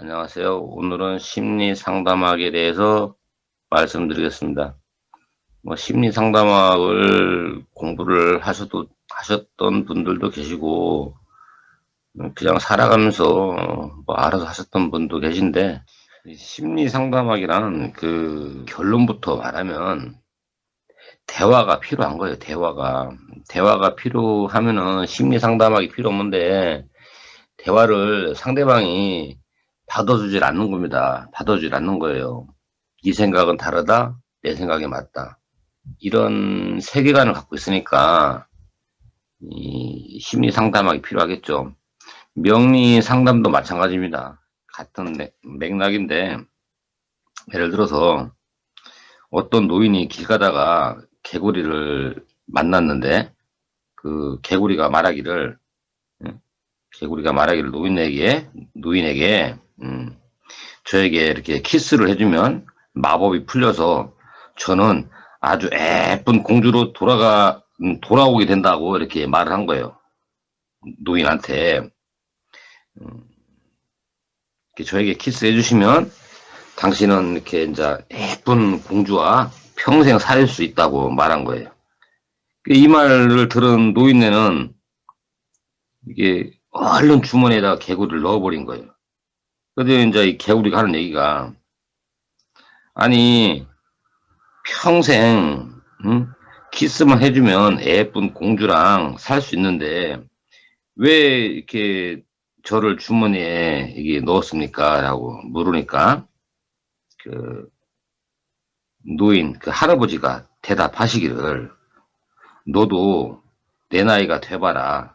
안녕하세요. 오늘은 심리 상담학에 대해서 말씀드리겠습니다. 심리 상담학을 공부를 하셨던 분들도 계시고, 그냥 살아가면서 알아서 하셨던 분도 계신데, 이 심리 상담학이란 그 결론부터 말하면 대화가 필요한 거예요, 대화가. 대화가 필요하면은 심리 상담학이 필요 없는데, 대화를 상대방이 받아주질 않는 겁니다. 받아주질 않는 거예요. 네 생각은 다르다, 내 생각이 맞다. 이런 세계관을 갖고 있으니까 이 심리 상담학이 필요하겠죠. 명리 상담도 마찬가지입니다. 같은 맥락인데, 예를 들어서 어떤 노인이 길 가다가 개구리를 만났는데, 그 개구리가 말하기를 노인에게 저에게 이렇게 키스를 해주면 마법이 풀려서 저는 아주 예쁜 공주로 돌아오게 된다고 이렇게 말을 한 거예요. 노인한테. 저에게 키스해 주시면 당신은 이렇게 이제 예쁜 공주와 평생 살 수 있다고 말한 거예요. 이 말을 들은 노인네는 이게 얼른 주머니에다가 개구리를 넣어버린 거예요. 그런데 이제 이 개구리가 하는 얘기가, 아니 평생 키스만 해주면 예쁜 공주랑 살 수 있는데 왜 이렇게 저를 주머니에 이게 넣었습니까? 라고 물으니까 그 노인, 그 할아버지가 대답하시기를, 너도 내 나이가 돼봐라.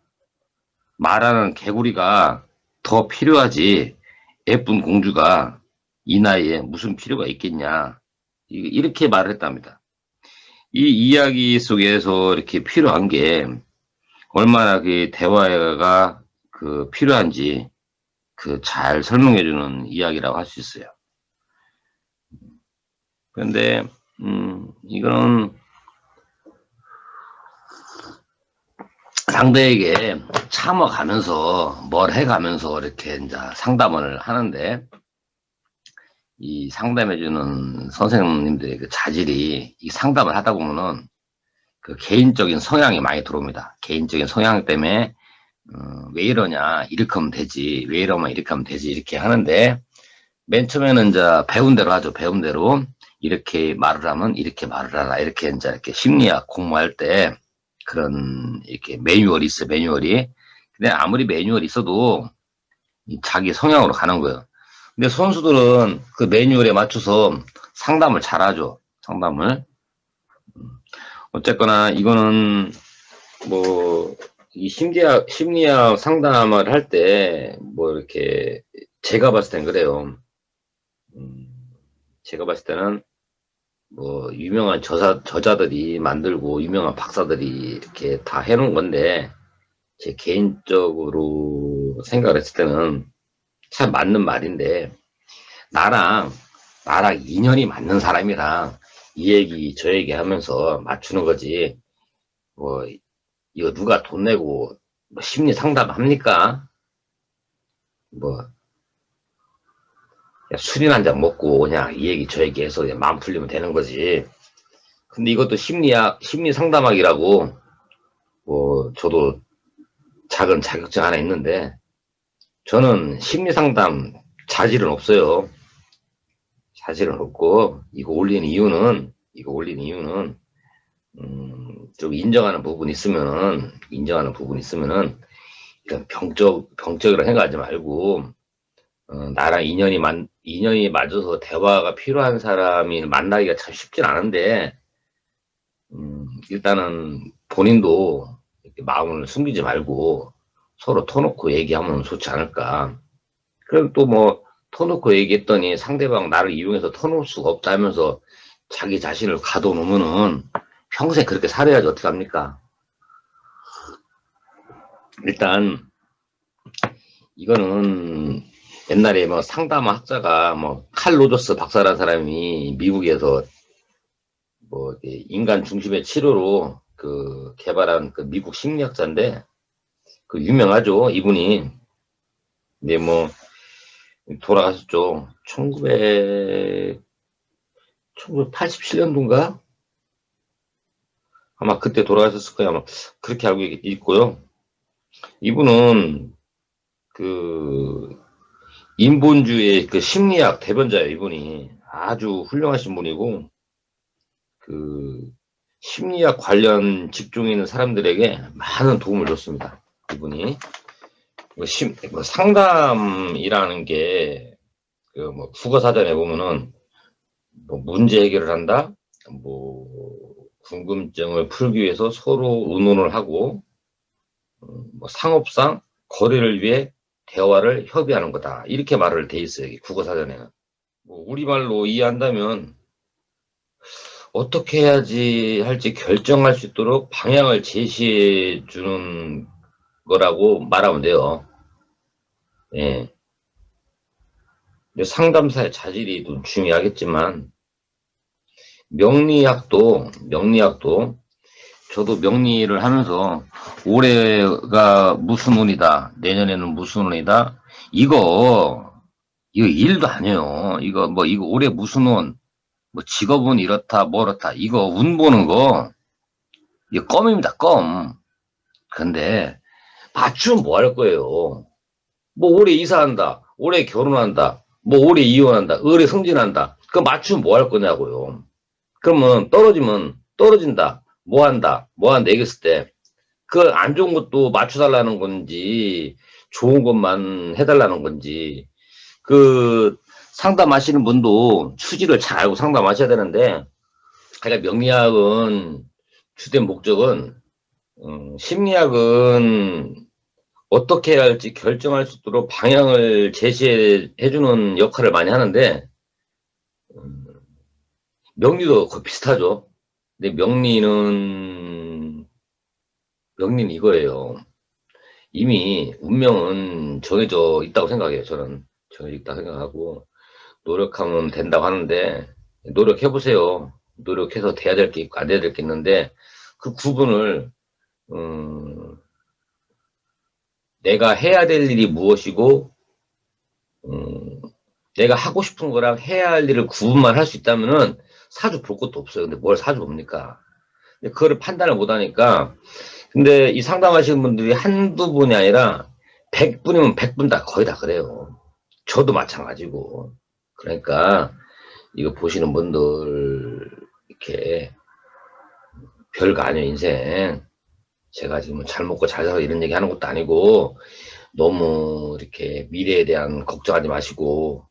말하는 개구리가 더 필요하지 예쁜 공주가 이 나이에 무슨 필요가 있겠냐. 이렇게 말을 했답니다. 이 이야기 속에서 이렇게 필요한 게 얼마나 그 대화가 그 필요한지 그 잘 설명해주는 이야기라고 할 수 있어요. 그런데 이거는 상대에게 참아가면서 뭘 해가면서 이렇게 이제 상담을 하는데, 이 상담해주는 선생님들의 그 자질이, 이 상담을 하다 보면은 그 개인적인 성향이 많이 들어옵니다. 개인적인 성향 때문에 왜 이러냐, 이렇게 하면 되지, 왜 이러면 이렇게 하면 되지, 이렇게 하는데, 맨 처음에는 이제 배운 대로 하죠. 배운 대로 이렇게 말을 하면 이렇게 말을 하라, 이렇게 이제 이렇게 심리학 공부할 때 그런 이렇게 매뉴얼이 있어, 매뉴얼이. 근데 아무리 매뉴얼이 있어도 자기 성향으로 가는 거예요. 근데 선수들은 그 매뉴얼에 맞춰서 상담을 잘하죠. 상담을. 어쨌거나 이거는 뭐 이 심리학 상담을 할 때 이렇게 제가 봤을 땐 그래요. 음, 제가 봤을 때는 유명한 저자들이 만들고 유명한 박사들이 이렇게 다 해놓은 건데, 제 개인적으로 생각을 했을 때는 참 맞는 말인데, 나랑 인연이 맞는 사람이랑 이 얘기 저 얘기 하면서 맞추는 거지. 뭐 이거 누가 돈 내고 심리 상담 합니까? 뭐 술이나 한잔 먹고 그냥 이 얘기 저 얘기 해서 그냥 마음 풀리면 되는 거지. 근데 이것도 심리 상담학이라고, 저도 작은 자격증 하나 있는데, 저는 심리 상담 자질은 없어요. 자질은 없고, 이거 올린 이유는, 좀 인정하는 부분이 있으면은, 이런 병적이라 생각하지 말고, 나랑 인연이 맞아서 대화가 필요한 사람이 만나기가 참 쉽진 않은데, 일단은 본인도 이렇게 마음을 숨기지 말고 서로 터놓고 얘기하면 좋지 않을까. 그럼 또 터놓고 얘기했더니 상대방 나를 이용해서 터놓을 수가 없다 하면서 자기 자신을 가둬놓으면은 평생 그렇게 살아야지 어떡합니까? 일단 이거는 옛날에 상담 학자가 칼 로저스 박사라는 사람이 미국에서 인간 중심의 치료로 그 개발한 그 미국 심리학자인데, 그 유명하죠, 이분이. 근데 돌아가셨죠. 1987년도인가? 아마 그때 돌아가셨을 거예요. 아마 그렇게 알고 있고요. 이분은 그 인본주의 그 심리학 대변자예요. 이분이 아주 훌륭하신 분이고, 그 심리학 관련 직종에 있는 사람들에게 많은 도움을 줬습니다. 이분이 상담이라는 게 그 뭐 국어사전에 보면은 뭐 문제 해결을 한다, 뭐 궁금증을 풀기 위해서 서로 의논을 하고, 뭐 상업상 거래를 위해 대화를 협의하는 거다, 이렇게 말을 돼 있어요. 국어사전에는. 뭐 우리말로 이해한다면 어떻게 해야지 할지 결정할 수 있도록 방향을 제시해 주는 거라고 말하면 돼요. 예. 상담사의 자질이 좀 중요하겠지만, 명리학도 저도 명리를 하면서 올해가 무슨 운이다, 내년에는 무슨 운이다, 이거 일도 아니에요. 이거 올해 무슨 운, 뭐 직업은 이렇다 뭐렇다, 이거 운 보는 거 이거 껌입니다, 껌. 근데 맞추면 뭐 할 거예요? 뭐 올해 이사한다, 올해 결혼한다, 뭐 올해 이혼한다, 올해 승진한다, 그거 맞추면 뭐 할 거냐고요. 그러면 떨어지면 떨어진다, 뭐 한다, 뭐 한다 얘기했을 때 그 안 좋은 것도 맞춰달라는 건지 좋은 것만 해달라는 건지, 그 상담하시는 분도 추지를 잘 알고 상담하셔야 되는데, 그러니까 명리학은 주된 목적은, 심리학은 어떻게 해야 할지 결정할 수 있도록 방향을 제시해주는 역할을 많이 하는데, 음, 명리도 거의 비슷하죠. 근데 명리는 이거예요. 이미 운명은 정해져 있다고 생각해요. 저는 정해져 있다고 생각하고, 노력하면 된다고 하는데, 노력해보세요. 노력해서 돼야 될 게 있고 안 돼야 될 게 있는데, 그 구분을, 음, 내가 해야 될 일이 무엇이고, 음, 내가 하고 싶은 거랑 해야 할 일을 구분만 할 수 있다면은 사주 볼 것도 없어요. 근데 뭘 사주 봅니까? 근데 그거를 판단을 못 하니까. 근데 이 상담하시는 분들이 한두 분이 아니라 100분이면 100분 다 거의 다 그래요. 저도 마찬가지고. 그러니까 이거 보시는 분들 이렇게 별거 아니에요, 인생. 제가 지금 잘 먹고 잘 살아 이런 얘기 하는 것도 아니고, 너무 이렇게 미래에 대한 걱정하지 마시고,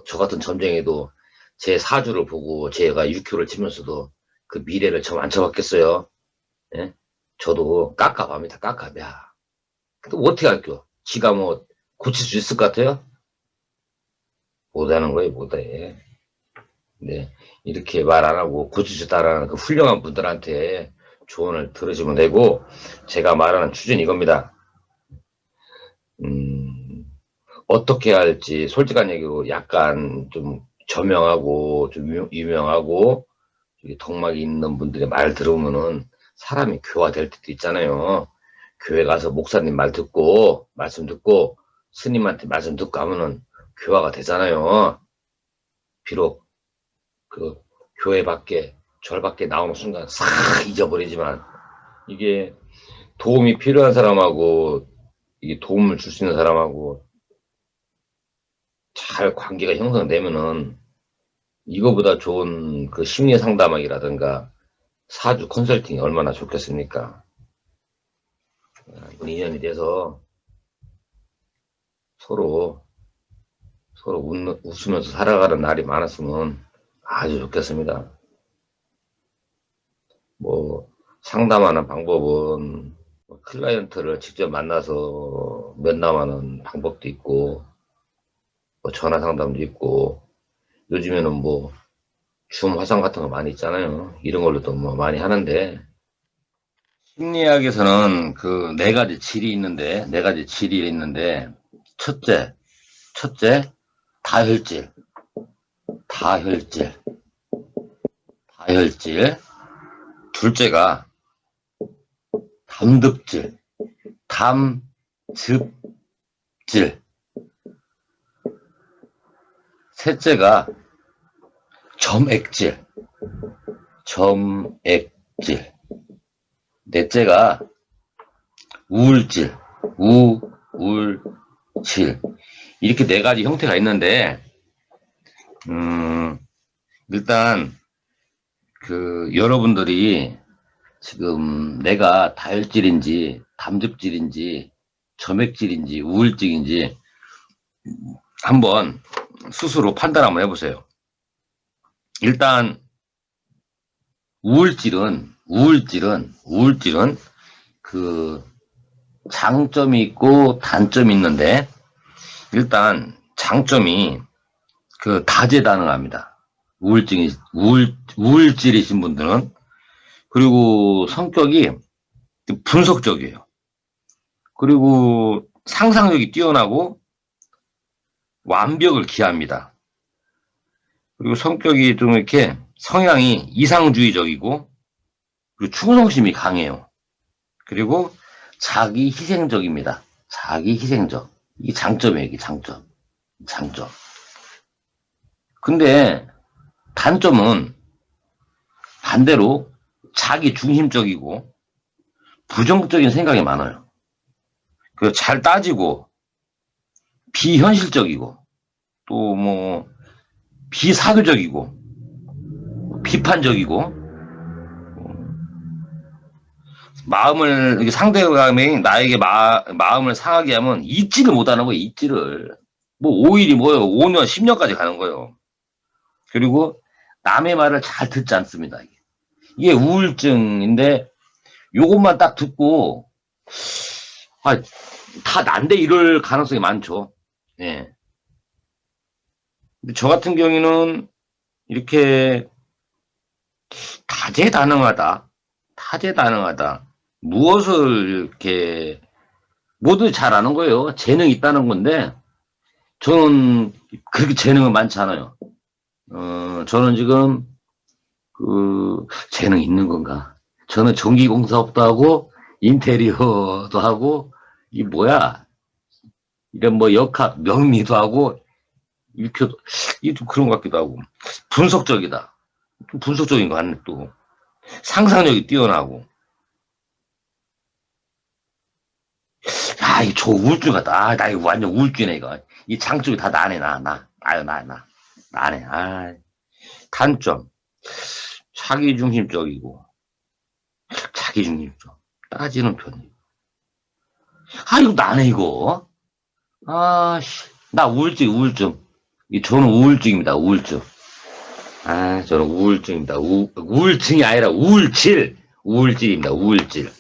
저 같은 점쟁이도 제 사주를 보고 제가 6교를 치면서도 그 미래를 저 안 쳐봤겠어요? 예? 저도 깝깝합니다, 깝깝이야. 근데 어떻게 할게요? 지가 뭐 고칠 수 있을 것 같아요? 못하는 거예요, 못해. 네. 이렇게 말 안 하고 고치셨다라는 그 훌륭한 분들한테 조언을 들으시면 되고, 제가 말하는 추진 이겁니다. 음, 어떻게 할지 솔직한 얘기로 약간 좀 저명하고 좀 유명하고 덕막이 있는 분들의 말 들으면은 사람이 교화될 때도 있잖아요. 교회 가서 목사님 말씀 듣고 스님한테 말씀 듣고 하면은 교화가 되잖아요. 비록 그 교회 밖에 절 밖에 나오는 순간 싹 잊어버리지만, 이게 도움이 필요한 사람하고 이게 도움을 줄 수 있는 사람하고 잘 관계가 형성되면은 이거보다 좋은 그 심리 상담학이라든가 사주 컨설팅이 얼마나 좋겠습니까? 이번 인연이 돼서 서로 웃으면서 살아가는 날이 많았으면 아주 좋겠습니다. 뭐 상담하는 방법은 클라이언트를 직접 만나서 면담하는 방법도 있고, 뭐 전화 상담도 있고, 요즘에는 뭐 줌 화상 같은 거 많이 있잖아요. 이런 걸로도 뭐 많이 하는데, 심리학에서는 그 네 가지 질이 있는데, 첫째, 다혈질, 다혈질, 다혈질. 둘째가 담득질, 담즙질. 셋째가 점액질. 점액질. 넷째가 우울질. 우울질. 이렇게 네 가지 형태가 있는데, 일단, 여러분들이 지금 내가 다혈질인지, 담즙질인지, 점액질인지, 우울증인지 한번 스스로 판단 한번 해보세요. 일단, 우울질은 장점이 있고 단점이 있는데, 일단 장점이 다재다능합니다. 우울질이신 분들은. 그리고 성격이 분석적이에요. 그리고 상상력이 뛰어나고 완벽을 기합니다. 그리고 성격이 좀 이렇게 성향이 이상주의적이고, 그리고 충성심이 강해요. 그리고 자기 희생적입니다. 자기 희생적. 이게 장점이에요. 이게 장점. 근데 단점은 반대로 자기 중심적이고 부정적인 생각이 많아요. 잘 따지고 비현실적이고 또 비사교적이고 비판적이고, 상대방이 나에게 마음을 상하게 하면 잊지를 못하는 거예요. 잊지를. 5일이 5년, 10년까지 가는 거예요. 그리고 남의 말을 잘 듣지 않습니다. 이게 우울증인데, 요것만 딱 듣고 다 난데 이럴 가능성이 많죠. 예. 근데 저 같은 경우는 이렇게 다재다능하다. 무엇을 이렇게 모두 잘 아는 거예요. 재능이 있다는 건데, 저는 그렇게 재능은 많지 않아요. 저는 지금 재능 있는 건가? 저는 전기공사업도 하고 인테리어도 하고, 이런 역학 명리도 하고, 이렇게 좀 그런 것 같기도 하고. 분석적이다. 좀 분석적인 거 같네. 또 상상력이 뛰어나고. 저 우울증 같다. 나 이거 완전 우울증이네, 이거. 이 장점이 다 나네, 나네. 단점. 자기중심적. 따지는 편이고. 이거 나네, 이거. 나 우울증. 저는 우울증입니다, 우울증. 저는 우울증입니다. 우울증이 아니라 우울질입니다, 우울질.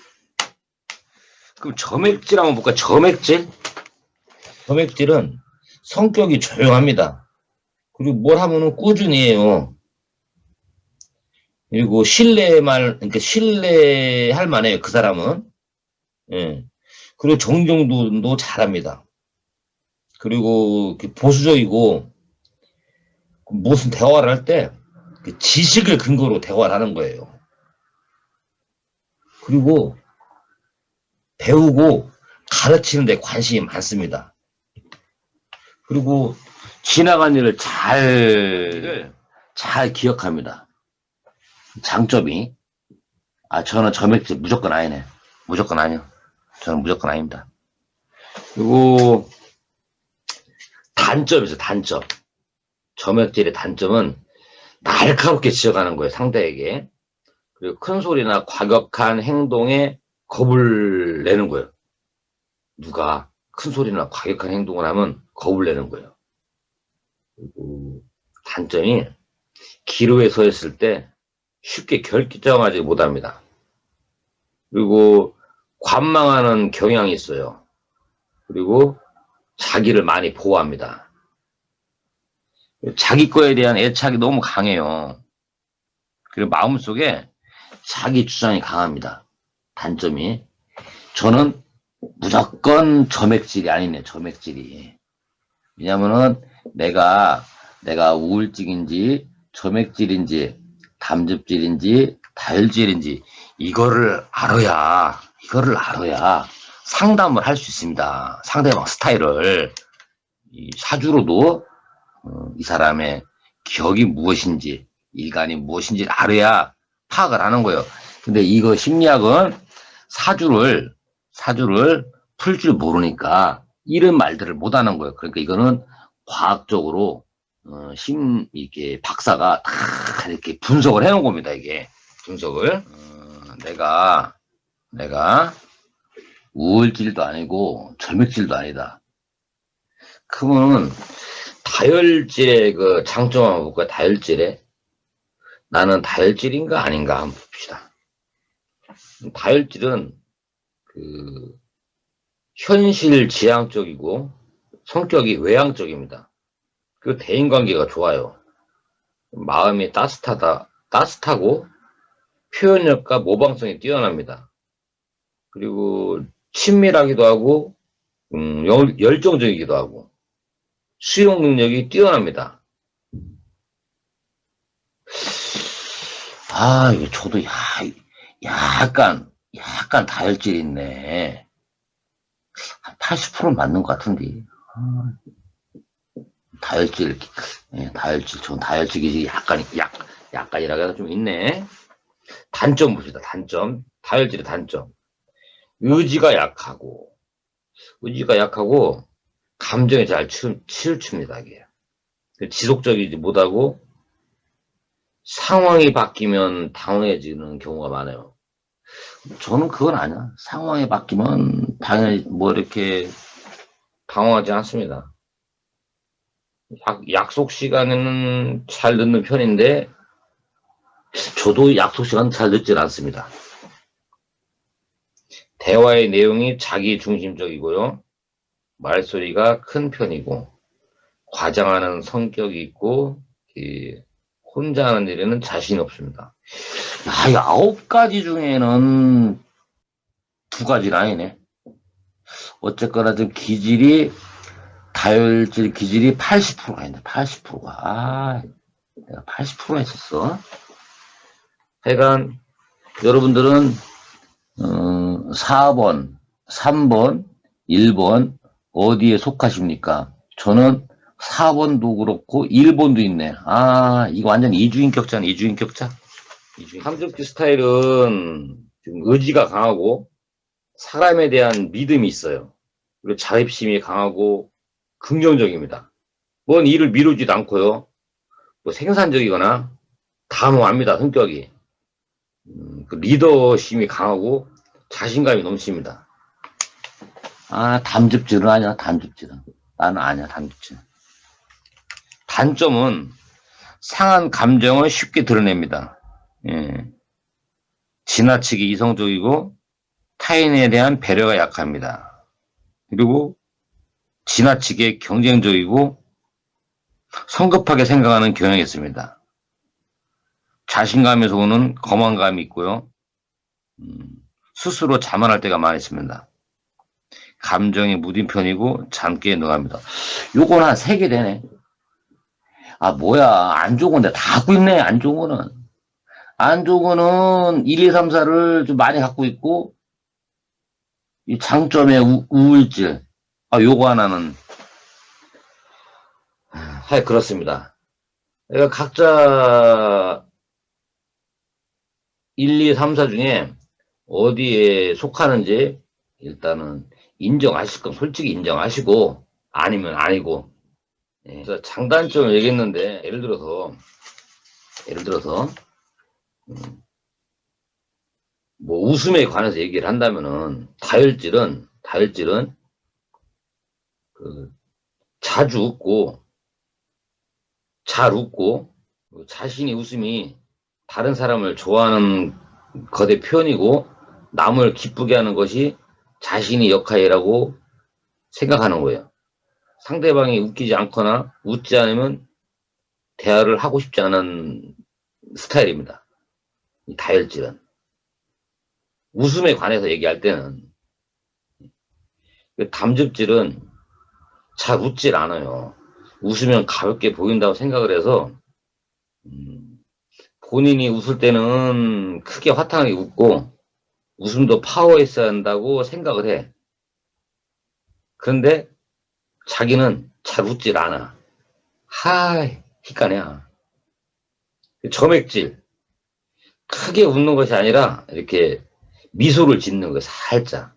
그럼 점액질 한번 볼까요? 점액질은 성격이 조용합니다. 그리고 뭘 하면은 꾸준히 해요. 그리고 신뢰할 만해요, 그 사람은. 예. 그리고 정정도 잘합니다. 그리고 보수적이고, 무슨 대화를 할 때 지식을 근거로 대화를 하는 거예요. 그리고 배우고 가르치는 데 관심이 많습니다. 그리고 지나간 일을 잘 기억합니다. 장점이, 저는 점액질 무조건 아니네. 무조건 아니요. 저는 무조건 아닙니다. 그리고 단점이죠, 단점. 점액질의 단점은 날카롭게 지적하는 거예요, 상대에게. 그리고 큰 소리나 과격한 행동에 겁을 내는 거예요. 누가 큰 소리나 과격한 행동을 하면 겁을 내는 거예요. 그리고 단점이 기로에 서 있을 때 쉽게 결정하지 못합니다. 그리고 관망하는 경향이 있어요. 그리고 자기를 많이 보호합니다. 자기 거에 대한 애착이 너무 강해요. 그리고 마음속에 자기 주장이 강합니다. 단점이. 저는 무조건 점액질이 아니네, 점액질이. 왜냐면은 내가 우울증인지 점액질인지 담즙질인지 다혈질인지 이거를 알아야 상담을 할 수 있습니다. 상대방 스타일을. 이 사주로도 이 사람의 격이 무엇인지, 일간이 무엇인지를 알아야 파악을 하는 거예요. 근데 이거 심리학은 사주를 풀 줄 모르니까 이런 말들을 못 하는 거예요. 그러니까 이거는 과학적으로 이렇게 박사가 다 이렇게 분석을 해놓은 겁니다. 이게 분석을 내가 우울질도 아니고 절맥질도 아니다. 그러면 다혈질의 그 장점 한번 볼까요? 다혈질에 나는 다혈질인가 아닌가 한번 봅시다. 다혈질은 그 현실 지향적이고 성격이 외향적입니다. 그 대인관계가 좋아요. 마음이 따뜻하고 표현력과 모방성이 뛰어납니다. 그리고 친밀하기도 하고 열정적이기도 하고 수용 능력이 뛰어납니다. 이거 저도 약간 다혈질이 있네. 한 80%는 맞는 것 같은데. 다혈질, 전 다혈질이 약간이라고 해서 좀 있네. 단점 봅시다, 단점. 다혈질의 단점. 의지가 약하고, 감정에 잘 치우칩니다, 이게. 지속적이지 못하고, 상황이 바뀌면 당황해지는 경우가 많아요. 저는 그건 아니야. 상황이 바뀌면 당연히 이렇게 당황하지 않습니다. 약속 시간에는 잘 늦는 편인데, 저도 약속 시간 잘 늦질 않습니다. 대화의 내용이 자기 중심적이고요. 말소리가 큰 편이고, 과장하는 성격이 있고, 혼자 하는 일에는 자신이 없습니다. 이 9가지 중에는 2가지는 아니네. 어쨌거나 좀 다혈질 기질이 80%가 있네. 80%가. 내가 80%가 있었어. 하여간 여러분들은 4번, 3번, 1번 어디에 속하십니까? 저는 4번도 그렇고 1번도 있네. 이거 완전 이주인격자네. 이주인격자. 삼적지 스타일은 좀 의지가 강하고 사람에 대한 믿음이 있어요. 그리고 자립심이 강하고 긍정적입니다. 뭔 일을 미루지도 않고요. 생산적이거나 단호합니다. 성격이. 그 리더심이 강하고 자신감이 넘칩니다. 담즙질은 아니야. 담즙질은. 나는 아니야. 담즙질은. 단점은 상한 감정을 쉽게 드러냅니다. 지나치게 이성적이고 타인에 대한 배려가 약합니다. 그리고 지나치게 경쟁적이고 성급하게 생각하는 경향이 있습니다. 자신감에서 오는 거만감이 있고요. 스스로 자만할 때가 많이 있습니다. 감정이 무딘 편이고 잠기에 능합니다. 요건 한 3개 되네. 뭐야. 안 좋은 건데 다 갖고 있네. 안 좋은 거는. 안 좋은 거는 1, 2, 3, 4를 좀 많이 갖고 있고, 이 장점의 우울질. 요거 하나는. 그렇습니다. 그러니까 각자 1, 2, 3, 4 중에 어디에 속하는지 일단은 인정하실 건 솔직히 인정하시고, 아니면 아니고. 그래서 장단점을 얘기했는데, 예를 들어서, 웃음에 관해서 얘기를 한다면은, 다혈질은, 자주 웃고, 잘 웃고, 자신이 웃음이 다른 사람을 좋아하는 것의 표현이고, 남을 기쁘게 하는 것이 자신의 역할이라고 생각하는 거예요. 상대방이 웃기지 않거나 웃지 않으면 대화를 하고 싶지 않은 스타일입니다. 이 다혈질은. 웃음에 관해서 얘기할 때는. 담즙질은 잘 웃질 않아요. 웃으면 가볍게 보인다고 생각을 해서 본인이 웃을 때는 크게 화탕하게 웃고 웃음도 파워 있어야 한다고 생각을 해. 그런데 자기는 잘 웃질 않아. 희까냐. 점액질. 크게 웃는 것이 아니라 이렇게 미소를 짓는 거 살짝.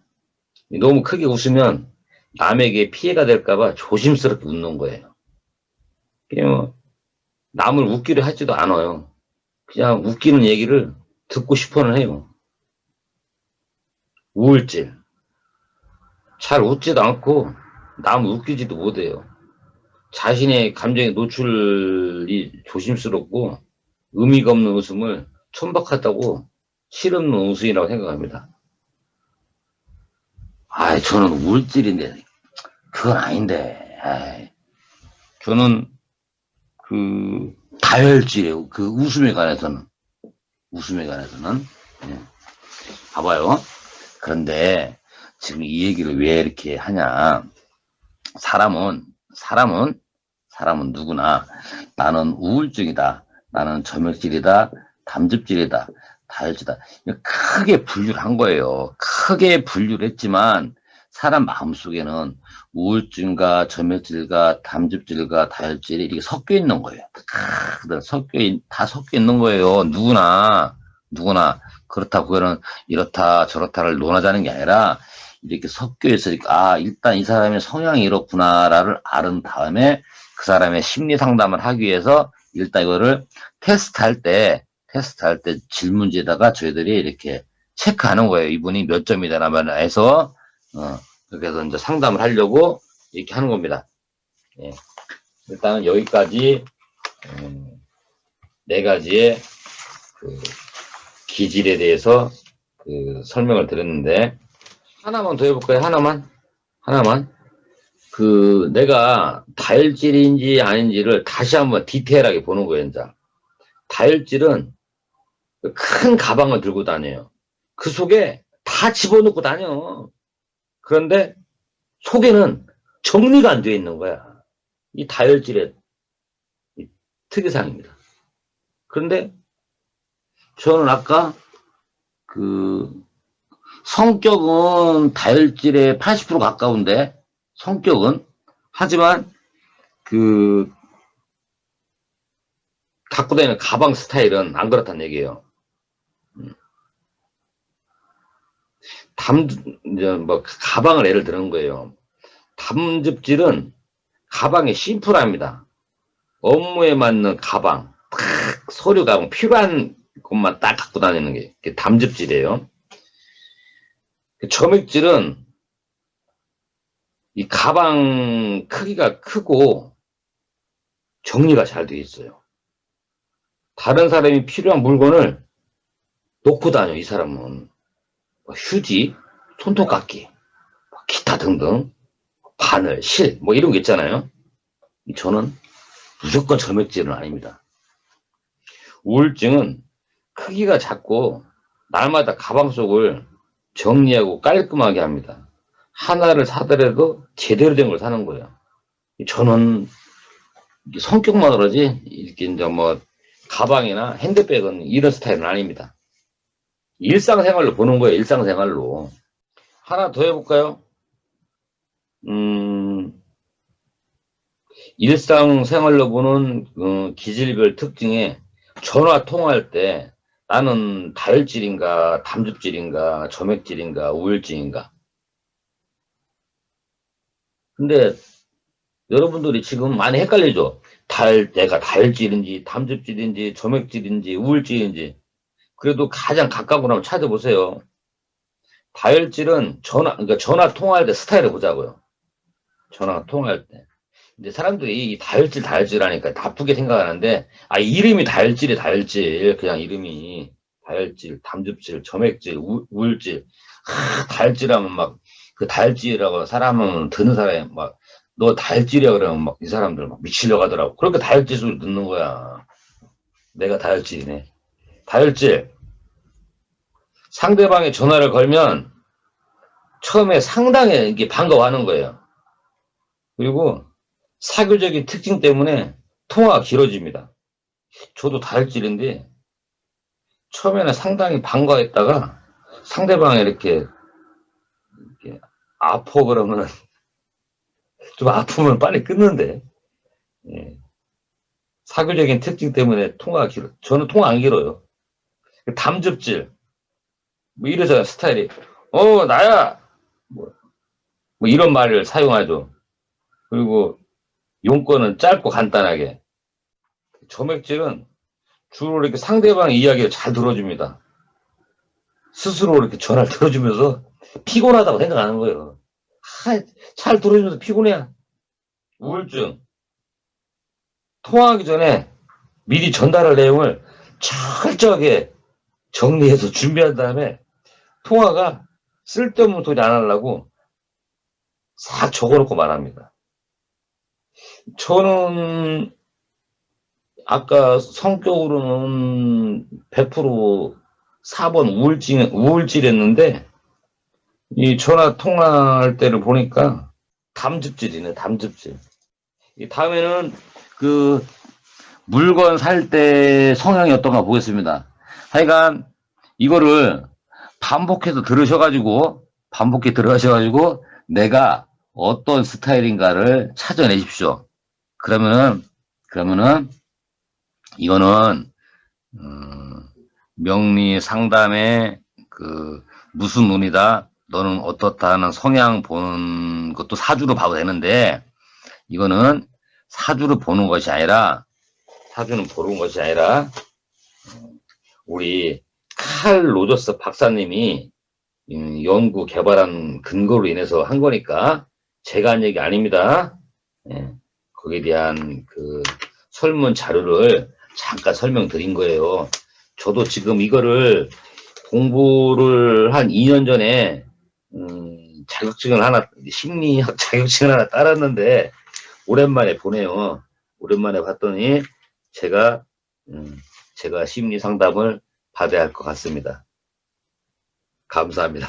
너무 크게 웃으면 남에게 피해가 될까봐 조심스럽게 웃는 거예요. 그냥 남을 웃기려 하지도 않아요. 그냥 웃기는 얘기를 듣고 싶어는 해요. 우울질. 잘 웃지도 않고 남 웃기지도 못해요. 자신의 감정에 노출이 조심스럽고 의미가 없는 웃음을 천박하다고 실없는 웃음이라고 생각합니다. 저는 우울질인데 그건 아닌데. 저는 다혈질이에요. 웃음에 관해서는. 예. 봐봐요. 그런데 지금 이 얘기를 왜 이렇게 하냐. 사람은 누구나 나는 우울증이다. 나는 점액질이다. 담즙질이다. 다혈질이다. 크게 분류를 한 거예요. 크게 분류를 했지만 사람 마음속에는 우울증과 점액질과 담즙질과 다혈질이 이렇게 섞여 있는 거예요. 다 섞여 있는 거예요. 누구나. 그렇다고 그거는 이렇다 저렇다를 논하자는 게 아니라 이렇게 섞여 있으니까 일단 이 사람의 성향이 이렇구나를 알은 다음에 그 사람의 심리 상담을 하기 위해서 일단 이거를 테스트할 때 질문지에다가 저희들이 이렇게 체크하는 거예요. 이분이 몇 점이다라면 해서 그래서 이제 상담을 하려고 이렇게 하는 겁니다. 예. 일단은 여기까지 네 가지의 기질에 대해서 설명을 드렸는데 하나만 더 해볼까요? 하나만. 내가 다혈질인지 아닌지를 다시 한번 디테일하게 보는 거예요, 이제. 다혈질은 큰 가방을 들고 다녀요. 그 속에 다 집어넣고 다녀. 그런데 속에는 정리가 안 되어 있는 거야. 이 다혈질의 특이사항입니다. 그런데 저는 아까 성격은 다혈질의 80% 가까운데 성격은 하지만 갖고 다니는 가방 스타일은 안 그렇다는 얘기예요. 가방을 예를 드는 거예요. 담즙질은 가방이 심플합니다. 업무에 맞는 가방, 서류 가방 필요한 것만 딱 갖고 다니는 게 담즙질이에요. 점액질은 이 가방 크기가 크고 정리가 잘 돼 있어요. 다른 사람이 필요한 물건을 놓고 다녀. 이 사람은 휴지, 손톱깎이, 기타 등등 바늘, 실 이런 거 있잖아요. 저는 무조건 점액질은 아닙니다. 우울증은 크기가 작고 날마다 가방 속을 정리하고 깔끔하게 합니다. 하나를 사더라도 제대로 된 걸 사는 거예요. 저는 성격만 그러지 이렇게 이제 가방이나 핸드백은 이런 스타일은 아닙니다. 일상생활로 보는 거예요. 일상생활로. 하나 더 해볼까요? 일상생활로 보는 기질별 특징에 전화 통화할 때 나는 다혈질인가 담즙질인가 점액질인가 우울증인가. 근데 여러분들이 지금 많이 헷갈리죠. 내가 다혈질인지 담즙질인지 점액질인지 우울증인지. 그래도 가장 가까운 거 한번 찾아보세요. 다혈질은 그러니까 전화 통화할 때 스타일을 보자고요. 전화 통화할 때. 근데 사람들이 이 다혈질 하니까 나쁘게 생각하는데, 이름이 다혈질. 그냥 이름이 다혈질, 담즙질, 점액질, 우울질. 다혈질하면 다혈질이라고 사람은 듣는 사람이 너 다혈질이야 그러면 이 사람들 미치려고 하더라고. 그렇게 다혈질 소리 듣는 거야. 내가 다혈질이네. 다혈질. 상대방의 전화를 걸면 처음에 상당히 이게 반가워하는 거예요. 그리고 사교적인 특징 때문에 통화가 길어집니다. 저도 다혈질인데 처음에는 상당히 반가워했다가 상대방이 이렇게 아파 그러면 좀 아프면 빨리 끊는데. 예. 사교적인 특징 때문에 통화가 길어. 저는 통화 안 길어요. 담즙질. 뭐 이래서 스타일이, 나야! 뭐, 뭐 이런 말을 사용하죠. 그리고 용건은 짧고 간단하게. 점액질은 주로 이렇게 상대방 이야기를 잘 들어줍니다. 스스로 이렇게 전화를 들어주면서 피곤하다고 생각하는 거예요. 잘 들어주면서 피곤해. 우울증. 통화하기 전에 미리 전달할 내용을 철저하게 정리해서 준비한 다음에 통화가 쓸데없는 소리 안 하려고 싹 적어놓고 말합니다. 저는 아까 성격으로는 100% 4번 우울질했는데 이 전화 통화할 때를 보니까 담즙질이네, 담즙질. 이 다음에는 그 물건 살 때 성향이 어떤가 보겠습니다. 하여간 이거를 반복해 들으셔가지고 내가 어떤 스타일인가를 찾아내십시오. 그러면은 이거는 명리 상담에 그 무슨 운이다, 너는 어떻다 하는 성향 보는 것도 사주로 봐도 되는데, 이거는 사주를 보는 것이 아니라, 사주는 보는 것이 아니라 우리 칼 로저스 박사님이 연구 개발한 근거로 인해서 한 거니까 제가 한 얘기 아닙니다. 예, 거기에 대한 그 설문 자료를 잠깐 설명드린 거예요. 저도 지금 이거를 공부를 한 2년 전에 자격증을 하나, 심리학 자격증을 하나 따랐는데 오랜만에 보네요. 오랜만에 봤더니 제가 제가 심리 상담을 받아야 할 것 같습니다. 감사합니다.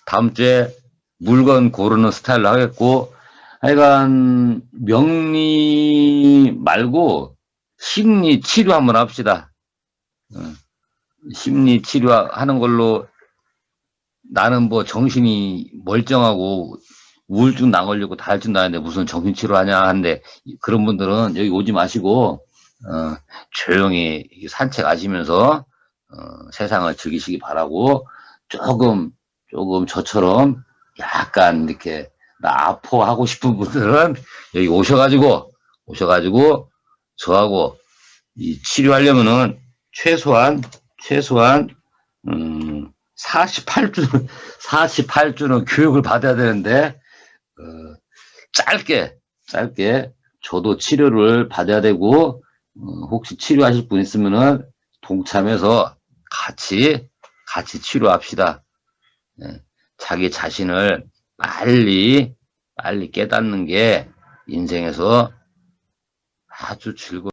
다음 주에 물건 고르는 스타일로 하겠고, 하여간 명리 말고 심리 치료 한번 합시다. 심리 치료하는 걸로 나는 뭐 정신이 멀쩡하고 우울증 나 걸리고 다혈증 나는데 무슨 정신치료 하냐 하는데, 그런 분들은 여기 오지 마시고 조용히 산책하시면서 세상을 즐기시기 바라고, 조금 저처럼 약간 이렇게 나 아파 하고 싶은 분들은 여기 오셔가지고 저하고 이 치료하려면은 최소한 48주는 교육을 받아야 되는데, 짧게 저도 치료를 받아야 되고, 혹시 치료하실 분 있으면은 동참해서 같이 치료합시다. 예, 자기 자신을 빨리 깨닫는 게 인생에서 아주 즐거운